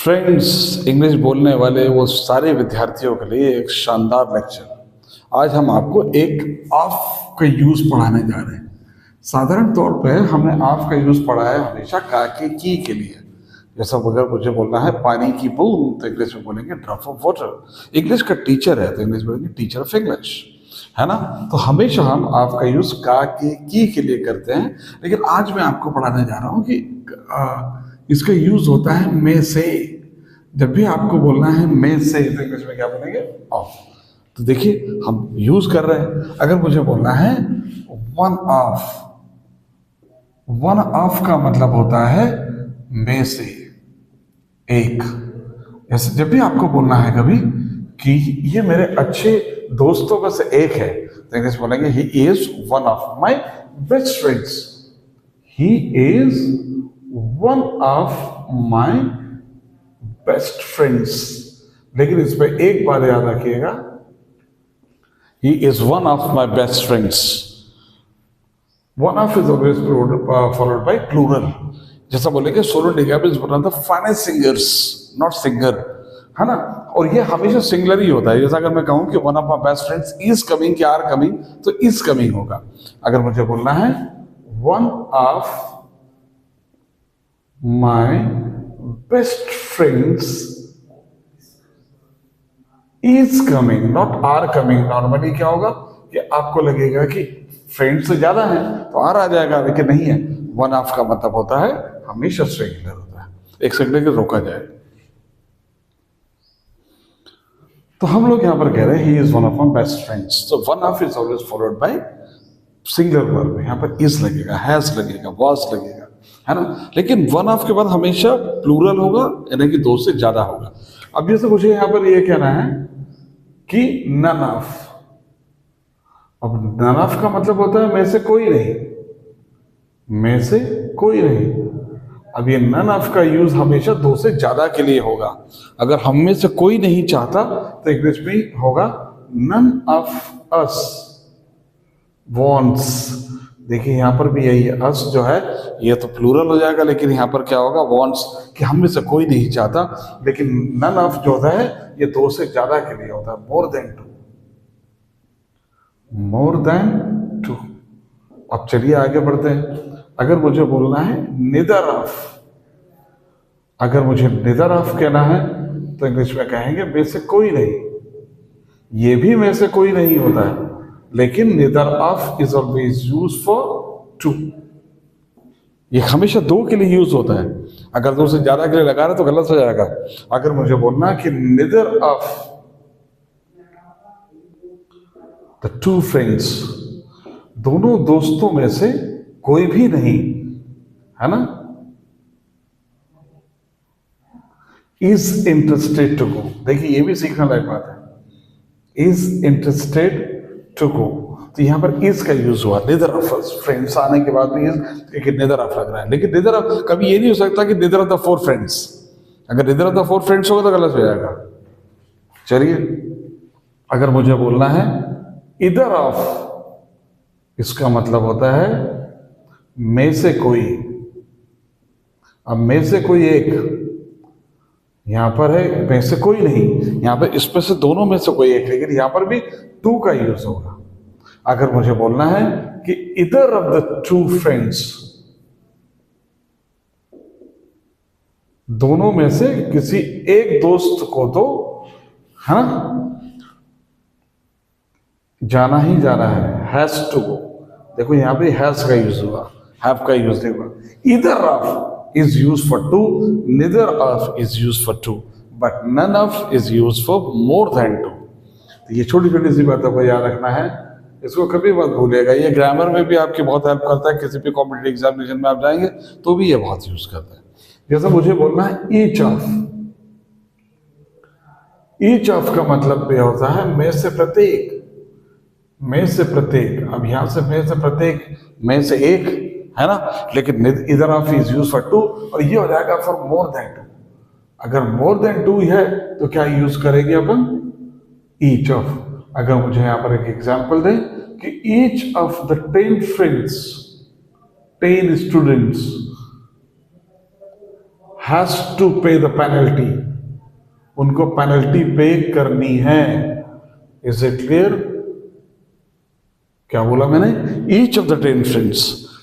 Friends, English बोलने वाले वो सारे विद्यार्थियों के लिए एक शानदार लेक्चर। आज हम आपको एक ऑफ का यूज पढ़ाने जा रहे हैं। साधारण तौर पे हमने ऑफ का यूज पढ़ा है हमेशा का की के लिए। जैसा अगर मुझे बोलना है पानी की बूंद तो इंग्लिश में बोलेंगे ड्रॉप ऑफ वाटर। इंग्लिश का टीचर है तो इंग्लिश बोलेंगे टीचर ऑफ इंग्लिश, है ना। तो हमेशा हम ऑफ का यूज का के लिए करते हैं, लेकिन आज मैं आपको पढ़ाने जा रहा हूँ कि इसका यूज होता है में से। जब भी आपको बोलना है में से तो इंग्लिश में क्या बोलेंगे? ऑफ। तो देखिए हम यूज कर रहे हैं। अगर मुझे बोलना है वन ऑफ, वन ऑफ का मतलब होता है में से एक। जैसे जब भी आपको बोलना है कभी कि ये मेरे अच्छे दोस्तों में से एक है तो इंग्लिश बोलेंगे he is one of my best friends. He is one of my best friends. लेकिन इस पर एक बात याद रखिएगा, he is one of my best friends. One of is always followed by plural. जैसा बोलेंगे Sonu Nigam is one of the finest singers, not singer, है ना। और ये हमेशा सिंगुलर ही होता है। जैसा अगर मैं कहूं कि one of my best friends is coming कि आर कमिंग तो इज कमिंग होगा। अगर मुझे बोलना है one of my best friends is coming, not are coming. Normally क्या होगा कि आपको लगेगा कि फ्रेंड्स से ज्यादा है तो आर आ जाएगा, लेकिन नहीं है। वन ऑफ का मतलब होता है हमेशा सिंगुलर होता है। एक सेकंड के रोका जाए तो हम लोग यहां पर कह रहे हैं he is one of my best friends. तो one of is always followed by singular verb. यहां पर इज लगेगा, हैज लगेगा, वाज लगेगा, है ना। लेकिन वन ऑफ के बाद हमेशा प्लूरल होगा, यानी कि दो से ज्यादा होगा। अब जैसे मुझे यहां पर ये कहना है कि नन ऑफ। अब नन ऑफ का मतलब होता है में से कोई नहीं, में से कोई नहीं। अब ये नन ऑफ का यूज हमेशा दो से ज्यादा के लिए होगा। अगर हम में से कोई नहीं चाहता तो इंग्लिश में होगा नन ऑफ अस वॉन्ट्स। देखिए यहां पर भी यही है, अस जो है ये तो प्लूरल हो जाएगा, लेकिन यहां पर क्या होगा वॉन्ट्स, कि हम में से कोई नहीं चाहता। लेकिन नन ऑफ जो होता है ये दो से ज्यादा के लिए होता है, more than two, more than two. अब चलिए आगे बढ़ते हैं। अगर मुझे बोलना है निदर ऑफ, अगर मुझे निदर ऑफ कहना है तो इंग्लिश में कहेंगे में से कोई नहीं। ये भी में से कोई नहीं होता है, लेकिन neither of is always use for two. ये हमेशा दो के लिए यूज होता है। अगर दो से ज्यादा के लिए लगा रहे तो गलत हो जाएगा। अगर मुझे बोलना है कि निदर ऑफ द टू फ्रेंड्स, दोनों दोस्तों में से कोई भी नहीं, है ना, इज इंटरेस्टेड टू गो। देखिए ये भी सीखने लायक बात है, इज इंटरेस्टेड टू गो। तो यहां पर इज का यूज हुआ। निदर ऑफ अस, फ्रेंड्स आने के बाद भी इज, लेकिन निदर ऑफ लग रहा है। लेकिन निदर ऑफ कभी ये नहीं हो सकता कि निदर ऑफ द फोर फ्रेंड्स। अगर निदर ऑफ द फोर फ्रेंड्स होगा तो गलत हो जाएगा। चलिए अगर मुझे बोलना है इधर ऑफ, इसका मतलब होता है में से कोई। अब में से कोई एक, यहां पर है में से कोई नहीं, यहां पर इसमें से दोनों में से कोई एक, लेकिन यहां पर भी टू का यूज होगा। अगर मुझे बोलना है कि इधर ऑफ द टू फ्रेंड्स, दोनों में से किसी एक दोस्त को तो, है ना, जाना ही जाना है, हैज टू गो। देखो यहां पे हैज का यूज हुआ, हैव का यूज नहीं हुआ। Either of is use for two, neither of is use for two, but none of is use for more than two. तो ये छोटी छोटी सी बातों को याद रखना है, इसको कभी मत भूलिएगा। ये ग्रामर में भी आपकी बहुत हेल्प करता है। किसी भी कॉम्पिटिटिव एग्जामिनेशन में आप जाएंगे तो भी ये बहुत यूज करता है। जैसे मुझे बोलना है ईच ऑफ, ईच ऑफ का मतलब ये होता है में से प्रत्येक, में से प्रत्येक। अब यहां से में से प्रत्येक, में से एक, है ना। लेकिन इधर of is use for two, और ये हो जाएगा फॉर मोर देन टू। अगर मोर देन टू है तो क्या यूज करेंगे अपन? Each of. अगर मुझे यहां पर एक एग्जांपल दें कि each of the 10 friends, 10 students has to pay the penalty, उनको पेनल्टी पे करनी है। Is it clear? क्या बोला मैंने? ईच ऑफ द 10 फ्रेंड्स,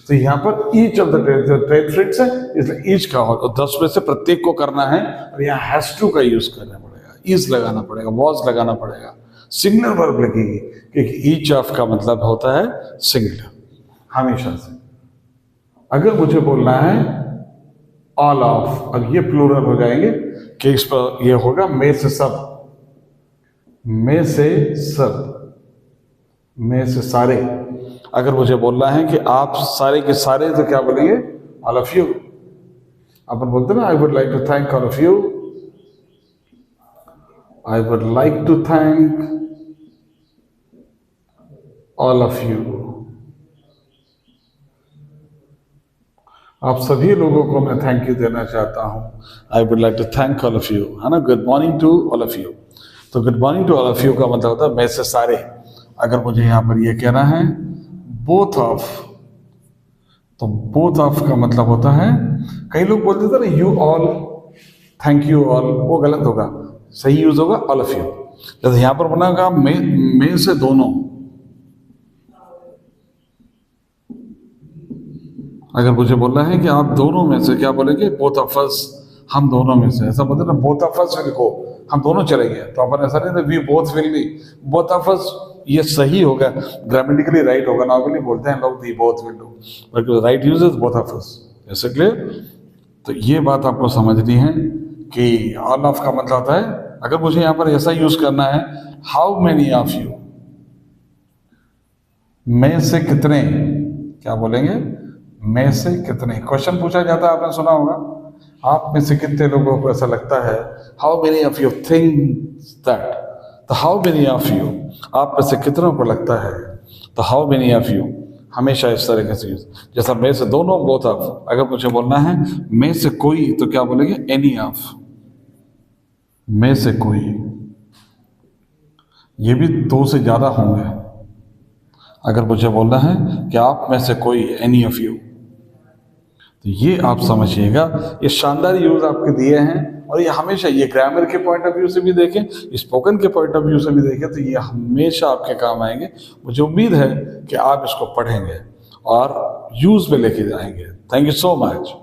तो यहां पर ईच ऑफ द 10 फ्रेंड्स है, इसलिए ईच का 10 में से प्रत्येक को करना है, और यहां हैज टू का यूज करना पड़ेगा, इज लगाना पड़ेगा, वॉज लगाना पड़ेगा, सिंगुलर वर्ब लगेगी, क्योंकि ईच ऑफ का मतलब होता है सिंगुलर हमेशा से। अगर मुझे बोलना है ऑल ऑफ, अब ये प्लूरल हो जाएंगे कि इस पर ये होगा में से सब, में से सब, में से सारे। अगर मुझे बोलना है कि आप सारे के सारे, तो क्या बोलेंगे? All of you. अपन बोलते ना, I would like to thank all of you, I would like to thank all of you. आप सभी लोगों को मैं थैंक यू देना चाहता हूं। I would like to thank all of you, है ना। Good morning to all of you, तो good morning to all of you का मतलब होता है में से सारे। अगर मुझे यहां पर ये कहना है बोथ ऑफ, तो बोथ ऑफ का मतलब होता है, कई लोग बोलते थे ना you all, thank you all, वो गलत होगा, सही यूज होगा ऑल ऑफ यू। जैसे यहां पर बना में से दोनों। अगर मुझे बोलना है कि आप दोनों में से, क्या बोलेंगे? बोथ ऑफ अस, हम दोनों में से। ऐसा बोलते ना, both of us will go, हम दोनों चलेंगे। तो अपन ऐसा नहीं, we both will be, both of us, ये सही होगा, ग्रामेटिकली राइट होगा। नॉर्मली बोलते हैं लोग we both will do, but right use is both of us. ऐसे क्लियर? तो ये बात आपको समझनी है कि ऑल ऑफ का मतलब होता है, अगर मुझे यहाँ पर ऐसा यूज करना है, हाउ मेनी ऑफ यू, में से कितने, क्या बोलेंगे? में से कितने। क्वेश्चन पूछा जाता है, आपने सुना होगा, आप में से कितने लोगों को ऐसा लगता है, how many of you think that, तो हाउ मेनी ऑफ यू, आप में से कितनों को लगता है, तो हाउ मेनी ऑफ यू, हमेशा इस तरीके से यूज। जैसा में से दोनों, बोथ ऑफ। अगर मुझे बोलना है में से कोई, तो क्या बोलेंगे? एनी ऑफ, में से कोई। ये भी 2 से ज्यादा होंगे। अगर मुझे बोलना है कि आप में से कोई, एनी ऑफ यू, तो ये आप समझिएगा, ये शानदार यूज आपके दिए हैं, और ये हमेशा, ये ग्रामर के पॉइंट ऑफ व्यू से भी देखें, स्पोकन के पॉइंट ऑफ व्यू से भी देखें, तो ये हमेशा आपके काम आएंगे। मुझे उम्मीद है कि आप इसको पढ़ेंगे और यूज में लेके जाएंगे। Thank you so much.